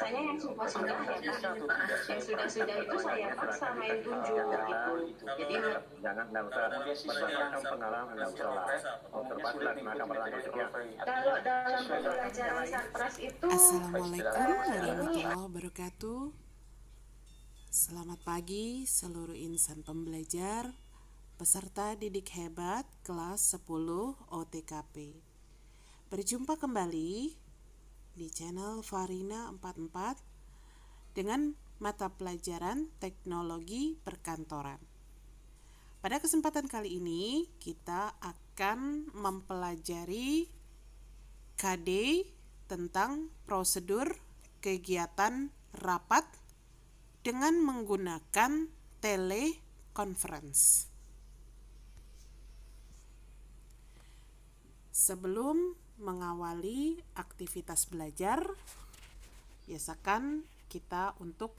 biasanya yang sudah ya kan, yang sudah itu saya paksa main tunjuk gitu. Jadi nggak usah berdasarkan pengalaman, nggak usah lah observasi lah maka berlangganan sekian. Kalau dalam pembelajaran Sarpras itu Assalamualaikum warahmatullahi wabarakatuh. Selamat pagi seluruh insan pembelajar, peserta didik hebat kelas 10 OTKP. Berjumpa kembali di channel Farina 44 dengan mata pelajaran teknologi perkantoran. Pada kesempatan kali ini kita akan mempelajari KD tentang prosedur kegiatan rapat dengan menggunakan teleconference. Sebelum mengawali aktivitas belajar, biasakan kita untuk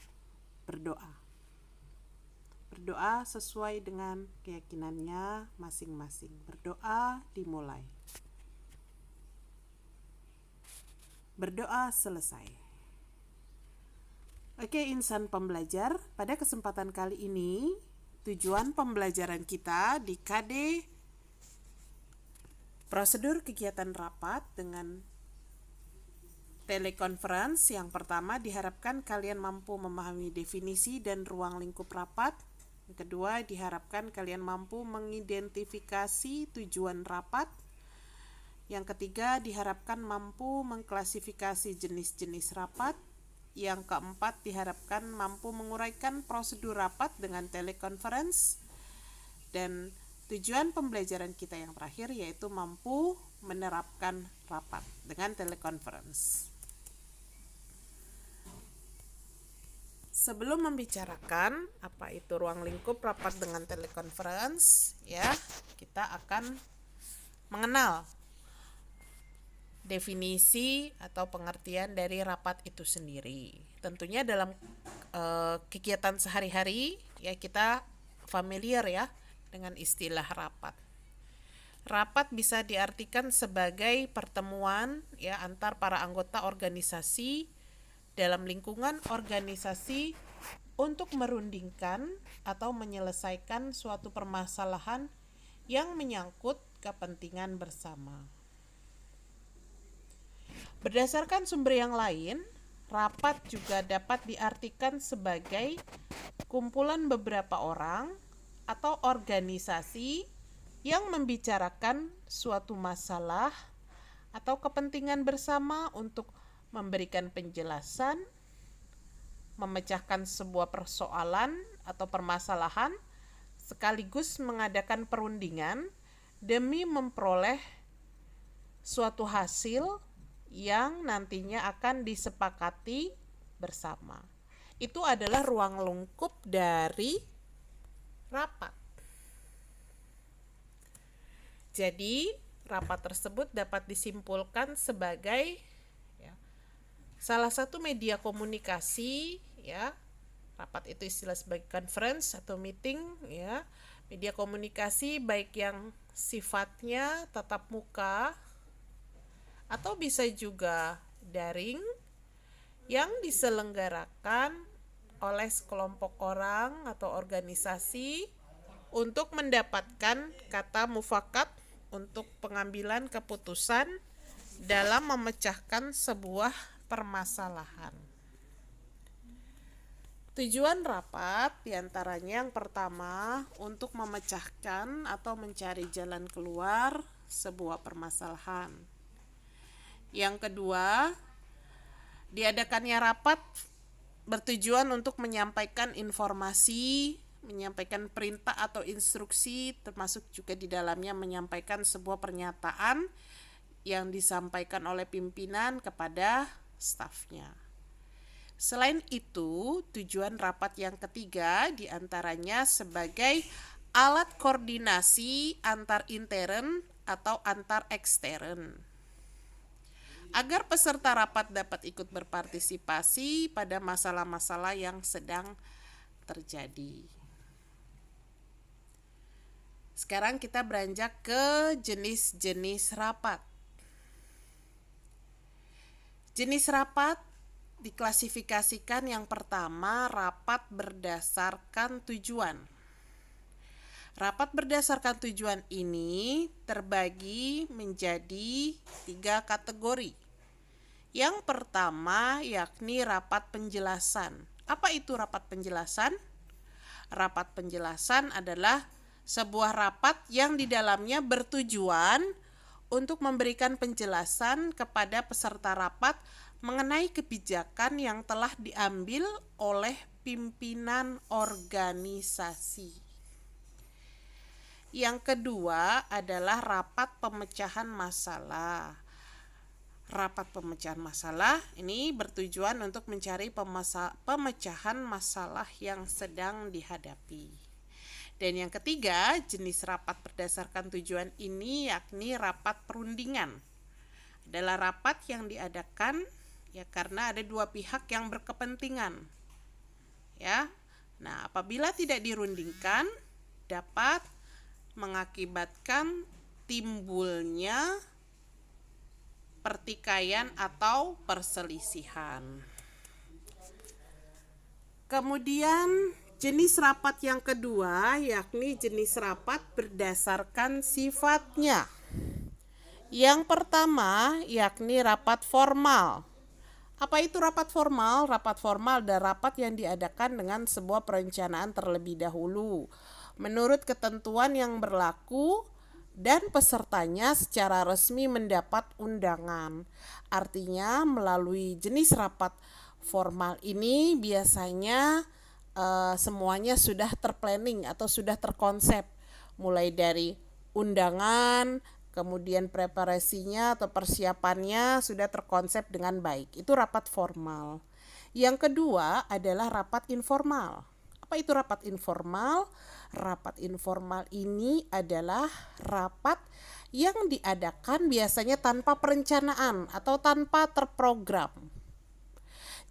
berdoa. Berdoa sesuai dengan keyakinannya masing-masing. Berdoa dimulai. Berdoa selesai. Oke, insan pembelajar, pada kesempatan kali ini tujuan pembelajaran kita di KD prosedur kegiatan rapat dengan teleconference. Yang pertama, diharapkan kalian mampu memahami definisi dan ruang lingkup rapat. Yang kedua, diharapkan kalian mampu mengidentifikasi tujuan rapat. Yang ketiga, diharapkan mampu mengklasifikasi jenis-jenis rapat. Yang keempat, diharapkan mampu menguraikan prosedur rapat dengan teleconference. Dan tujuan pembelajaran kita yang terakhir yaitu mampu menerapkan rapat dengan teleconference. Sebelum membicarakan apa itu ruang lingkup rapat dengan teleconference, ya, kita akan mengenal definisi atau pengertian dari rapat itu sendiri. Tentunya dalam kegiatan sehari-hari ya kita familiar ya dengan istilah rapat. Rapat bisa diartikan sebagai pertemuan ya antar para anggota organisasi dalam lingkungan organisasi untuk merundingkan atau menyelesaikan suatu permasalahan yang menyangkut kepentingan bersama. Berdasarkan sumber yang lain, rapat juga dapat diartikan sebagai kumpulan beberapa orang atau organisasi yang membicarakan suatu masalah atau kepentingan bersama untuk memberikan penjelasan, memecahkan sebuah persoalan atau permasalahan, sekaligus mengadakan perundingan demi memperoleh suatu hasil yang nantinya akan disepakati bersama. Itu adalah ruang lingkup dari rapat. Jadi, rapat tersebut dapat disimpulkan sebagai ya, salah satu media komunikasi ya. Rapat itu istilah sebagai conference atau meeting ya. Media komunikasi baik yang sifatnya tatap muka atau bisa juga daring yang diselenggarakan oleh sekelompok orang atau organisasi untuk mendapatkan kata mufakat untuk pengambilan keputusan dalam memecahkan sebuah permasalahan. Tujuan rapat diantaranya yang pertama untuk memecahkan atau mencari jalan keluar sebuah permasalahan. Yang kedua, diadakannya rapat bertujuan untuk menyampaikan informasi, menyampaikan perintah atau instruksi, termasuk juga di dalamnya menyampaikan sebuah pernyataan yang disampaikan oleh pimpinan kepada stafnya. Selain itu, tujuan rapat yang ketiga diantaranya sebagai alat koordinasi antar intern atau antar ekstern, agar peserta rapat dapat ikut berpartisipasi pada masalah-masalah yang sedang terjadi. Sekarang kita beranjak ke jenis-jenis rapat. Jenis rapat diklasifikasikan yang pertama rapat berdasarkan tujuan. Rapat berdasarkan tujuan ini terbagi menjadi 3 kategori. Yang pertama yakni rapat penjelasan. Apa itu rapat penjelasan? Rapat penjelasan adalah sebuah rapat yang di dalamnya bertujuan untuk memberikan penjelasan kepada peserta rapat mengenai kebijakan yang telah diambil oleh pimpinan organisasi. Yang kedua adalah rapat pemecahan masalah. Rapat pemecahan masalah ini bertujuan untuk mencari pemecahan masalah yang sedang dihadapi. Dan yang ketiga, jenis rapat berdasarkan tujuan ini yakni rapat perundingan. Adalah rapat yang diadakan ya karena ada dua pihak yang berkepentingan. Ya. Nah, apabila tidak dirundingkan dapat mengakibatkan timbulnya pertikaian atau perselisihan. Kemudian jenis rapat yang kedua yakni jenis rapat berdasarkan sifatnya. Yang pertama yakni rapat formal. Apa itu rapat formal? Rapat formal adalah rapat yang diadakan dengan sebuah perencanaan terlebih dahulu menurut ketentuan yang berlaku dan pesertanya secara resmi mendapat undangan. Artinya melalui jenis rapat formal ini biasanya semuanya sudah terplanning atau sudah terkonsep, mulai dari undangan, kemudian preparasinya atau persiapannya sudah terkonsep dengan baik. Itu rapat formal. Yang kedua adalah rapat informal. Apa itu rapat informal? Rapat informal ini adalah rapat yang diadakan biasanya tanpa perencanaan atau tanpa terprogram.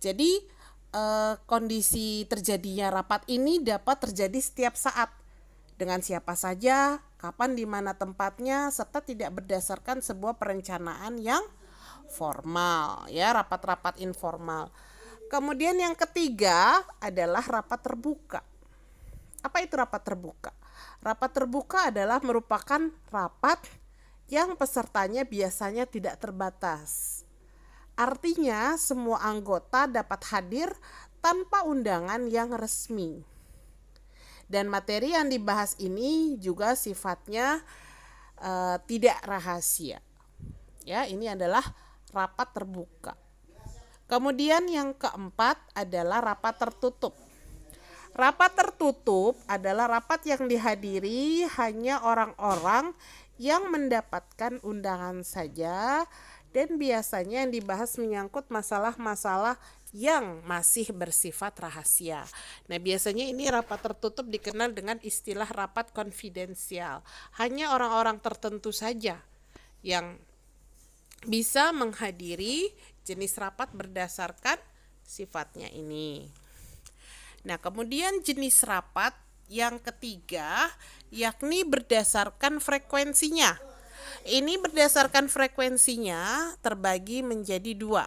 Jadi kondisi terjadinya rapat ini dapat terjadi setiap saat dengan siapa saja, kapan, di mana tempatnya, serta tidak berdasarkan sebuah perencanaan yang formal, ya, rapat-rapat informal. Kemudian yang ketiga adalah rapat terbuka. Apa itu rapat terbuka? Rapat terbuka adalah merupakan rapat yang pesertanya biasanya tidak terbatas. Artinya semua anggota dapat hadir tanpa undangan yang resmi. Dan materi yang dibahas ini juga sifatnya tidak rahasia. Ya, ini adalah rapat terbuka. Kemudian yang keempat adalah rapat tertutup. Rapat tertutup adalah rapat yang dihadiri hanya orang-orang yang mendapatkan undangan saja dan biasanya yang dibahas menyangkut masalah-masalah yang masih bersifat rahasia. Nah, biasanya ini rapat tertutup dikenal dengan istilah rapat konfidensial. Hanya orang-orang tertentu saja yang bisa menghadiri jenis rapat berdasarkan sifatnya ini. Nah, kemudian jenis rapat yang ketiga yakni berdasarkan frekuensinya. Ini berdasarkan frekuensinya terbagi menjadi dua.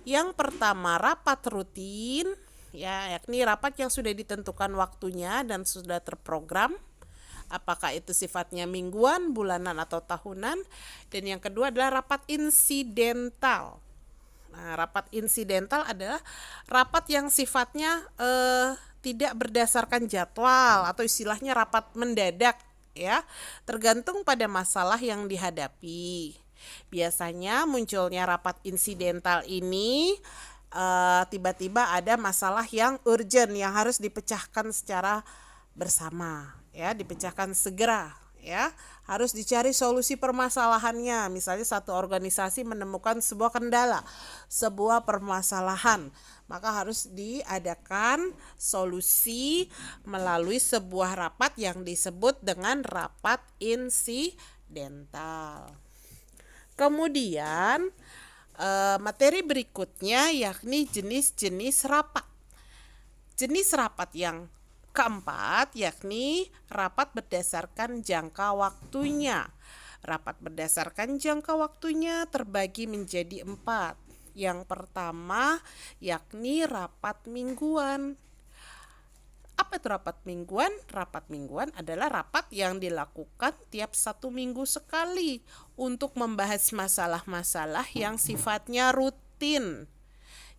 Yang pertama rapat rutin, ya, yakni rapat yang sudah ditentukan waktunya dan sudah terprogram. Apakah itu sifatnya mingguan, bulanan, atau tahunan. Dan yang kedua adalah rapat insidental. Nah, rapat insidental adalah rapat yang sifatnya tidak berdasarkan jadwal atau istilahnya rapat mendadak, ya, tergantung pada masalah yang dihadapi. Biasanya munculnya rapat insidental ini tiba-tiba ada masalah yang urgent yang harus dipecahkan secara bersama, ya, dipecahkan segera, ya, harus dicari solusi permasalahannya. Misalnya satu organisasi menemukan sebuah kendala, sebuah permasalahan, maka harus diadakan solusi melalui sebuah rapat yang disebut dengan rapat insidental. Kemudian materi berikutnya yakni jenis-jenis rapat. Jenis rapat yang keempat yakni rapat berdasarkan jangka waktunya. Rapat berdasarkan jangka waktunya terbagi menjadi 4. Yang pertama yakni rapat mingguan. Apa itu rapat mingguan? Rapat mingguan adalah rapat yang dilakukan tiap 1 minggu sekali untuk membahas masalah-masalah yang sifatnya rutin,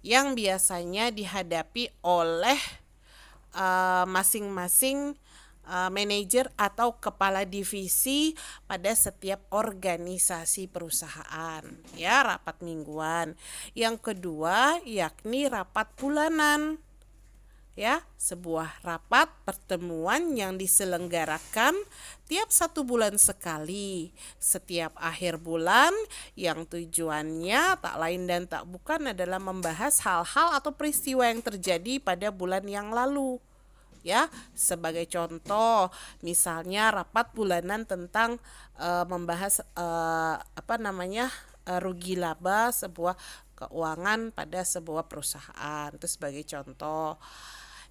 yang biasanya dihadapi oleh masing-masing manajer atau kepala divisi pada setiap organisasi perusahaan, ya, rapat mingguan. Yang kedua yakni rapat bulanan, ya, sebuah rapat pertemuan yang diselenggarakan tiap 1 bulan sekali setiap akhir bulan, yang tujuannya tak lain dan tak bukan adalah membahas hal-hal atau peristiwa yang terjadi pada bulan yang lalu, ya. Sebagai contoh misalnya rapat bulanan tentang membahas rugi laba sebuah keuangan pada sebuah perusahaan, itu sebagai contoh.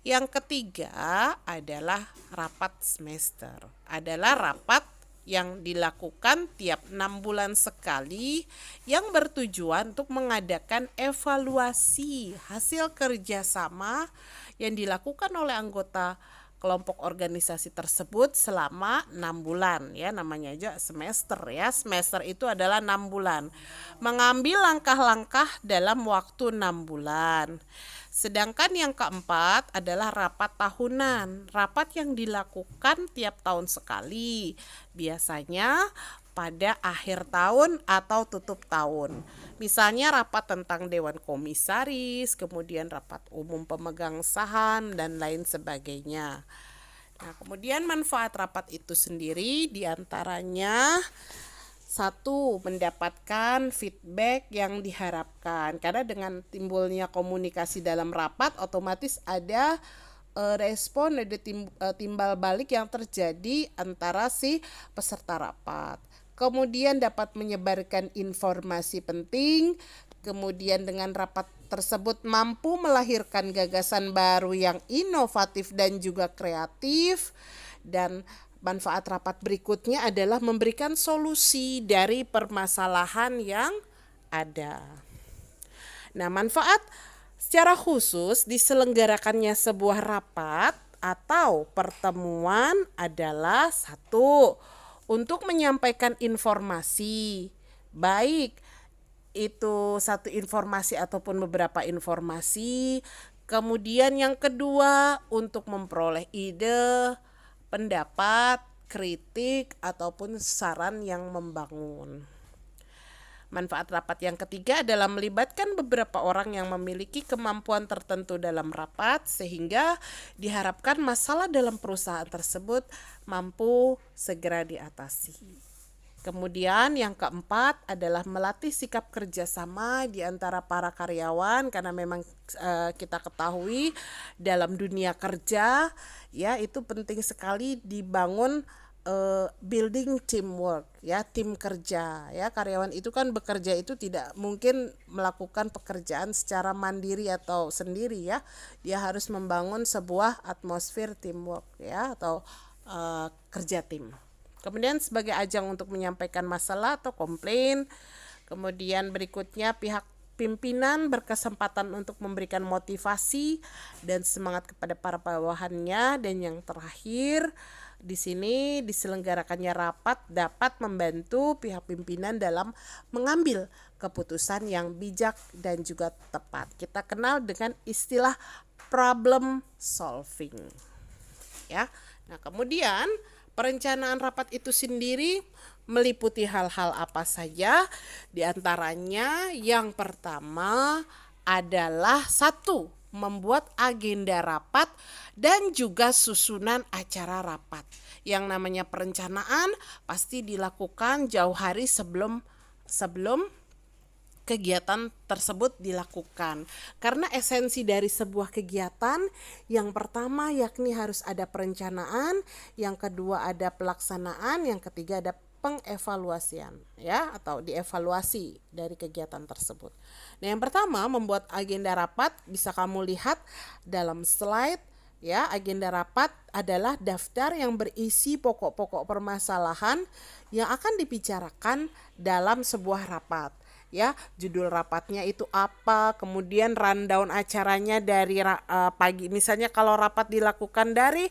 Yang ketiga adalah rapat semester. Adalah rapat yang dilakukan tiap 6 bulan sekali yang bertujuan untuk mengadakan evaluasi hasil kerjasama yang dilakukan oleh anggota kelompok organisasi tersebut selama 6 bulan, ya, namanya aja semester, ya. Semester itu adalah 6 bulan. Mengambil langkah-langkah dalam waktu 6 bulan. Sedangkan yang keempat adalah rapat tahunan, rapat yang dilakukan tiap tahun sekali, biasanya pada akhir tahun atau tutup tahun. Misalnya rapat tentang Dewan Komisaris, kemudian rapat umum pemegang saham, dan lain sebagainya. Nah, kemudian manfaat rapat itu sendiri diantaranya: 1. Mendapatkan feedback yang diharapkan, karena dengan timbulnya komunikasi dalam rapat otomatis ada respon, ada timbal balik yang terjadi antara si peserta rapat. Kemudian dapat menyebarkan informasi penting, kemudian dengan rapat tersebut mampu melahirkan gagasan baru yang inovatif dan juga kreatif. Dan manfaat rapat berikutnya adalah memberikan solusi dari permasalahan yang ada. Nah, manfaat secara khusus diselenggarakannya sebuah rapat atau pertemuan adalah: 1. Untuk menyampaikan informasi, baik itu satu informasi ataupun beberapa informasi. Kemudian yang kedua, untuk memperoleh ide, pendapat, kritik, ataupun saran yang membangun. Manfaat rapat yang ketiga adalah melibatkan beberapa orang yang memiliki kemampuan tertentu dalam rapat, sehingga diharapkan masalah dalam perusahaan tersebut mampu segera diatasi. Kemudian yang keempat adalah melatih sikap kerjasama di antara para karyawan, karena memang kita ketahui dalam dunia kerja, ya, itu penting sekali dibangun building teamwork, ya, tim kerja, ya. Karyawan itu kan bekerja itu tidak mungkin melakukan pekerjaan secara mandiri atau sendiri, ya. Dia harus membangun sebuah atmosfer teamwork, ya, atau kerja tim. Kemudian sebagai ajang untuk menyampaikan masalah atau komplain. Kemudian berikutnya pihak pimpinan berkesempatan untuk memberikan motivasi dan semangat kepada para bawahannya. Dan yang terakhir, di sini diselenggarakannya rapat dapat membantu pihak pimpinan dalam mengambil keputusan yang bijak dan juga tepat. Kita kenal dengan istilah problem solving, ya. Nah, kemudian perencanaan rapat itu sendiri meliputi hal-hal apa saja? Di antaranya yang pertama adalah 1. Membuat agenda rapat dan juga susunan acara rapat. Yang namanya perencanaan pasti dilakukan jauh hari sebelum kegiatan tersebut dilakukan. Karena esensi dari sebuah kegiatan yang pertama yakni harus ada perencanaan, yang kedua ada pelaksanaan, yang ketiga ada pengevaluasian, ya, atau dievaluasi dari kegiatan tersebut. Nah, yang pertama membuat agenda rapat bisa kamu lihat dalam slide, ya. Agenda rapat adalah daftar yang berisi pokok-pokok permasalahan yang akan dibicarakan dalam sebuah rapat. ya, judul rapatnya itu apa, kemudian rundown acaranya dari pagi. Misalnya kalau rapat dilakukan dari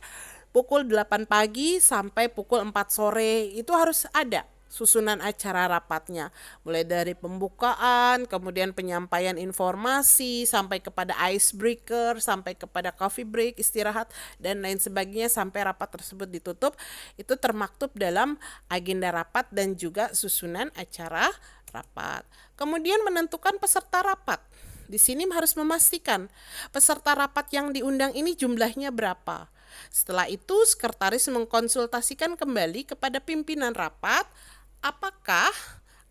pukul 8 pagi sampai pukul 4 sore, itu harus ada susunan acara rapatnya, mulai dari pembukaan, kemudian penyampaian informasi, sampai kepada icebreaker, sampai kepada coffee break, istirahat, dan lain sebagainya sampai rapat tersebut ditutup. Itu termaktub dalam agenda rapat dan juga susunan acara rapat. Kemudian menentukan peserta rapat. Di sini harus memastikan peserta rapat yang diundang ini jumlahnya berapa. Setelah itu, sekretaris mengkonsultasikan kembali kepada pimpinan rapat apakah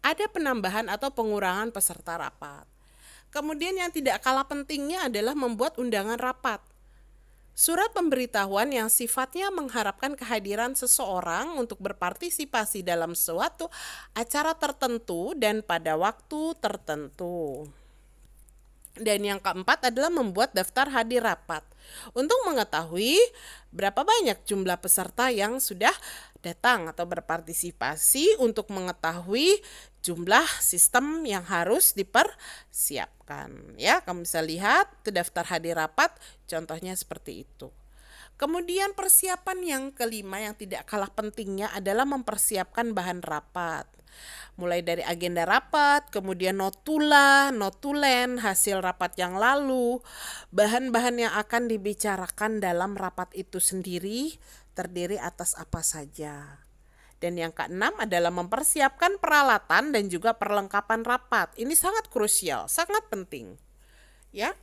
ada penambahan atau pengurangan peserta rapat. Kemudian yang tidak kalah pentingnya adalah membuat undangan rapat. Surat pemberitahuan yang sifatnya mengharapkan kehadiran seseorang untuk berpartisipasi dalam suatu acara tertentu dan pada waktu tertentu. Dan yang keempat adalah membuat daftar hadir rapat untuk mengetahui berapa banyak jumlah peserta yang sudah datang atau berpartisipasi, untuk mengetahui jumlah sistem yang harus dipersiapkan. Ya, kamu bisa lihat itu daftar hadir rapat, contohnya seperti itu. Kemudian persiapan yang kelima yang tidak kalah pentingnya adalah mempersiapkan bahan rapat. Mulai dari agenda rapat, kemudian notula, notulen, hasil rapat yang lalu, bahan-bahan yang akan dibicarakan dalam rapat itu sendiri terdiri atas apa saja. Dan yang keenam adalah mempersiapkan peralatan dan juga perlengkapan rapat. Ini sangat krusial, sangat penting. Ya.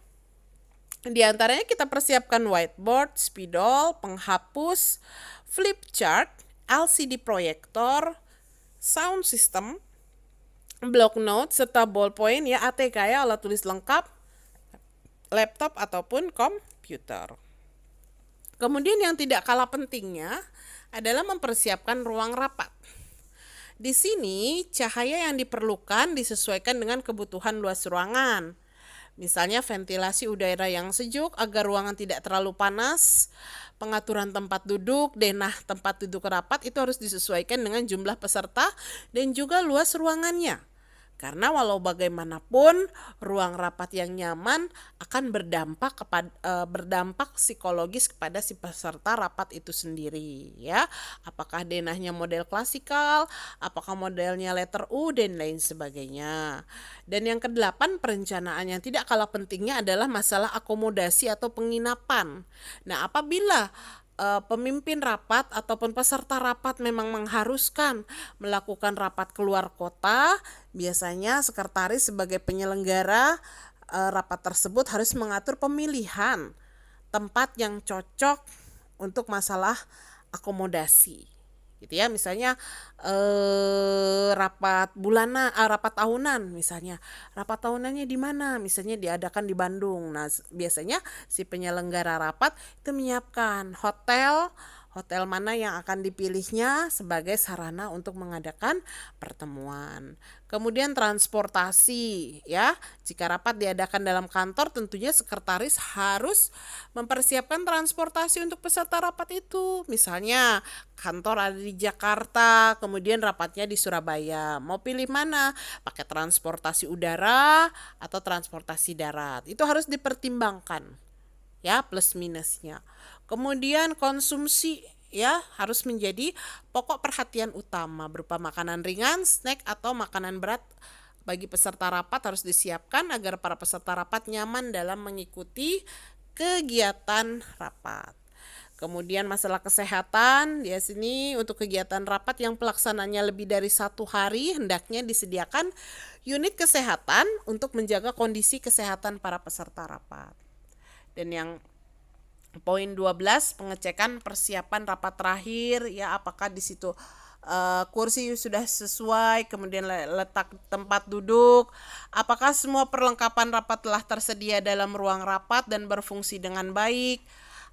Di antaranya kita persiapkan whiteboard, spidol, penghapus, flip chart, LCD proyektor, sound system, block note serta ballpoint ya, ATK ya, alat tulis lengkap, laptop ataupun komputer. Kemudian yang tidak kalah pentingnya adalah mempersiapkan ruang rapat. Di sini cahaya yang diperlukan disesuaikan dengan kebutuhan luas ruangan. Misalnya ventilasi udara yang sejuk agar ruangan tidak terlalu panas, pengaturan tempat duduk, denah tempat duduk rapat itu harus disesuaikan dengan jumlah peserta dan juga luas ruangannya. Karena walau bagaimanapun ruang rapat yang nyaman akan berdampak psikologis kepada si peserta rapat itu sendiri ya. Apakah denahnya model klasikal, apakah modelnya letter U dan lain sebagainya. Dan yang kedelapan, perencanaan yang tidak kalah pentingnya adalah masalah akomodasi atau penginapan. Nah, apabila pemimpin rapat ataupun peserta rapat memang mengharuskan melakukan rapat keluar kota, biasanya sekretaris sebagai penyelenggara rapat tersebut harus mengatur pemilihan tempat yang cocok untuk masalah akomodasi. Gitu ya, misalnya rapat bulanan, rapat tahunan misalnya. Rapat tahunannya di mana? Misalnya diadakan di Bandung. Nah, biasanya si penyelenggara rapat itu menyiapkan hotel mana yang akan dipilihnya sebagai sarana untuk mengadakan pertemuan. Kemudian transportasi ya. Jika rapat diadakan dalam kantor, tentunya sekretaris harus mempersiapkan transportasi untuk peserta rapat itu. Misalnya kantor ada di Jakarta, kemudian rapatnya di Surabaya. Mau pilih mana? Pakai transportasi udara atau transportasi darat. Itu harus dipertimbangkan. Ya, plus minusnya. Kemudian konsumsi ya harus menjadi pokok perhatian utama berupa makanan ringan, snack atau makanan berat bagi peserta rapat harus disiapkan agar para peserta rapat nyaman dalam mengikuti kegiatan rapat. Kemudian masalah kesehatan, di sini untuk kegiatan rapat yang pelaksananya lebih dari 1 hari hendaknya disediakan unit kesehatan untuk menjaga kondisi kesehatan para peserta rapat. Dan yang poin 12, pengecekan persiapan rapat terakhir ya, apakah di situ kursi sudah sesuai, kemudian letak tempat duduk, apakah semua perlengkapan rapat telah tersedia dalam ruang rapat dan berfungsi dengan baik,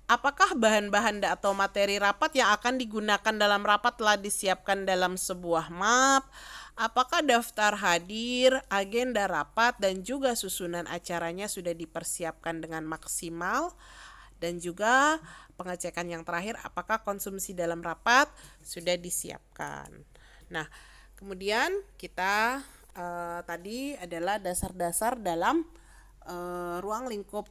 apakah bahan-bahan atau materi rapat yang akan digunakan dalam rapat telah disiapkan dalam sebuah map, apakah daftar hadir, agenda rapat dan juga susunan acaranya sudah dipersiapkan dengan maksimal. Dan juga pengecekan yang terakhir, apakah konsumsi dalam rapat sudah disiapkan. Nah, kemudian kita tadi adalah dasar-dasar dalam ruang lingkup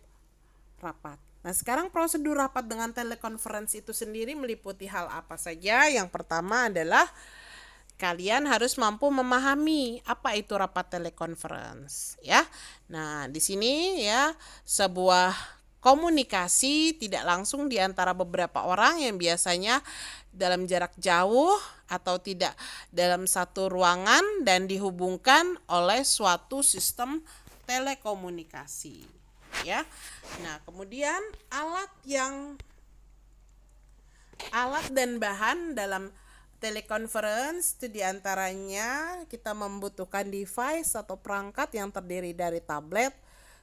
rapat. Nah, sekarang prosedur rapat dengan telekonferensi itu sendiri meliputi hal apa saja? Yang pertama adalah kalian harus mampu memahami apa itu rapat telekonferensi, ya. Nah, di sini ya sebuah komunikasi tidak langsung di antara beberapa orang yang biasanya dalam jarak jauh atau tidak dalam satu ruangan dan dihubungkan oleh suatu sistem telekomunikasi, ya. Nah, kemudian alat dan bahan dalam telekonferensi itu diantaranya kita membutuhkan device atau perangkat yang terdiri dari tablet,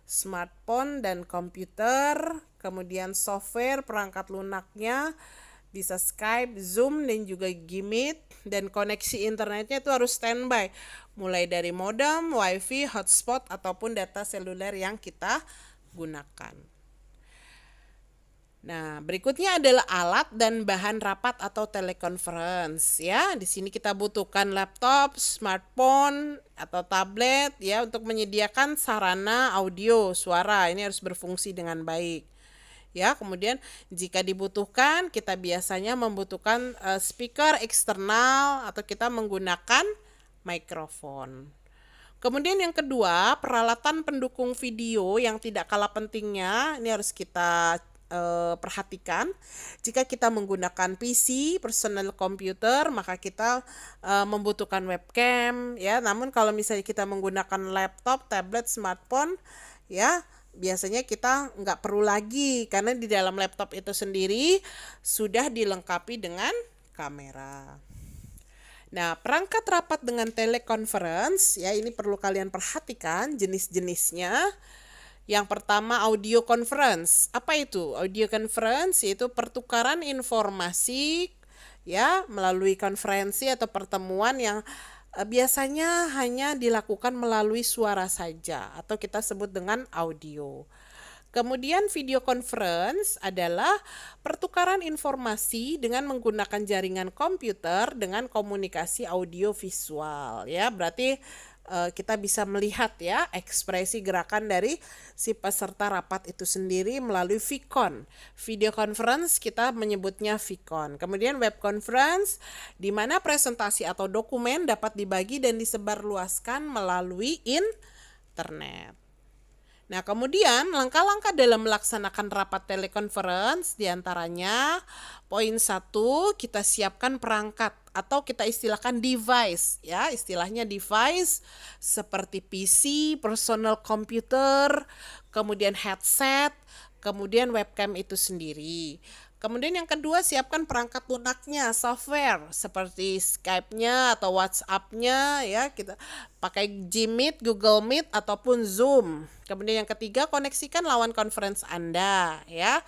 smartphone, dan komputer. Kemudian software perangkat lunaknya bisa Skype, Zoom, dan juga Gmeet. Dan koneksi internetnya itu harus standby, mulai dari modem, wifi, hotspot, ataupun data seluler yang kita gunakan. Nah, berikutnya adalah alat dan bahan rapat atau telekonferensi, ya. Di sini kita butuhkan laptop, smartphone atau tablet, ya, untuk menyediakan sarana audio, suara. Ini harus berfungsi dengan baik. Ya, kemudian jika dibutuhkan kita biasanya membutuhkan speaker eksternal atau kita menggunakan mikrofon. Kemudian yang kedua, peralatan pendukung video yang tidak kalah pentingnya ini harus kita perhatikan. Jika kita menggunakan PC, personal computer, maka kita membutuhkan webcam, ya. Namun kalau misalnya kita menggunakan laptop, tablet, smartphone, ya, biasanya kita nggak perlu lagi karena di dalam laptop itu sendiri sudah dilengkapi dengan kamera. Nah, perangkat rapat dengan telekonferensi, ya, ini perlu kalian perhatikan jenis-jenisnya. Yang pertama, audio conference. Apa itu? Audio conference yaitu pertukaran informasi, ya, melalui konferensi atau pertemuan yang biasanya hanya dilakukan melalui suara saja atau kita sebut dengan audio. Kemudian video conference adalah pertukaran informasi dengan menggunakan jaringan komputer dengan komunikasi audio visual, ya. Berarti kita bisa melihat, ya, ekspresi gerakan dari si peserta rapat itu sendiri melalui VCon. Video conference kita menyebutnya VCon. Kemudian web conference di mana presentasi atau dokumen dapat dibagi dan disebarluaskan melalui internet. Nah, kemudian langkah-langkah dalam melaksanakan rapat telekonferensi diantaranya poin 1, kita siapkan perangkat atau kita istilahkan device, ya, istilahnya device seperti PC, personal computer, kemudian headset, kemudian webcam itu sendiri. Kemudian yang kedua, siapkan perangkat lunaknya, software seperti Skype-nya atau WhatsApp-nya, ya, kita pakai Gmeet, Google Meet ataupun Zoom. Kemudian yang ketiga, koneksikan lawan conference Anda, ya.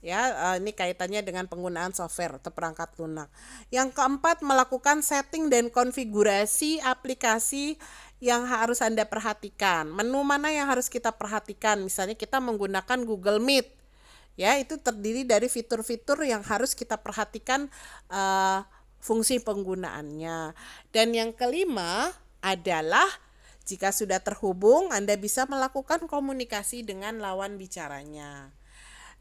Ya, ini kaitannya dengan penggunaan software atau perangkat lunak. Yang keempat, melakukan setting dan konfigurasi aplikasi yang harus Anda perhatikan. Menu mana yang harus kita perhatikan? Misalnya kita menggunakan Google Meet. Ya, itu terdiri dari fitur-fitur yang harus kita perhatikan fungsi penggunaannya. Dan yang kelima adalah jika sudah terhubung, Anda bisa melakukan komunikasi dengan lawan bicaranya.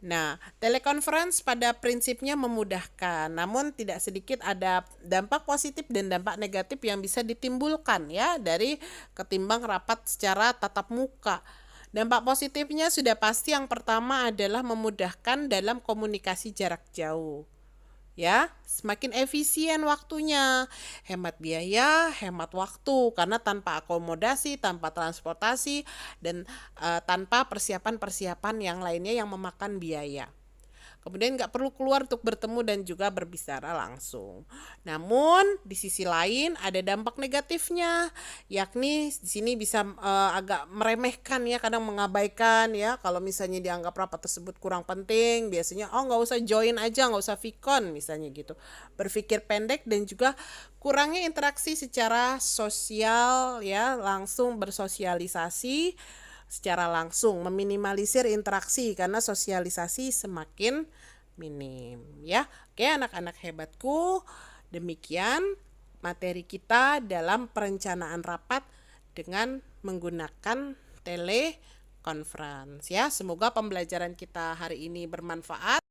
Nah, telekonferensi pada prinsipnya memudahkan, namun tidak sedikit ada dampak positif dan dampak negatif yang bisa ditimbulkan, ya, dari ketimbang rapat secara tatap muka. Dampak positifnya sudah pasti yang pertama adalah memudahkan dalam komunikasi jarak jauh. Ya, semakin efisien waktunya, hemat biaya, hemat waktu karena tanpa akomodasi, tanpa transportasi dan tanpa persiapan-persiapan yang lainnya yang memakan biaya. Kemudian nggak perlu keluar untuk bertemu dan juga berbicara langsung. Namun di sisi lain ada dampak negatifnya, yakni di sini bisa agak meremehkan, ya, kadang mengabaikan, ya, kalau misalnya dianggap rapat tersebut kurang penting, biasanya nggak usah join aja, nggak usah VCon misalnya gitu. Berpikir pendek dan juga kurangnya interaksi secara sosial, ya, langsung bersosialisasi secara langsung, meminimalisir interaksi karena sosialisasi semakin minim, ya. Oke, anak-anak hebatku, demikian materi kita dalam perencanaan rapat dengan menggunakan teleconference ya. Semoga pembelajaran kita hari ini bermanfaat.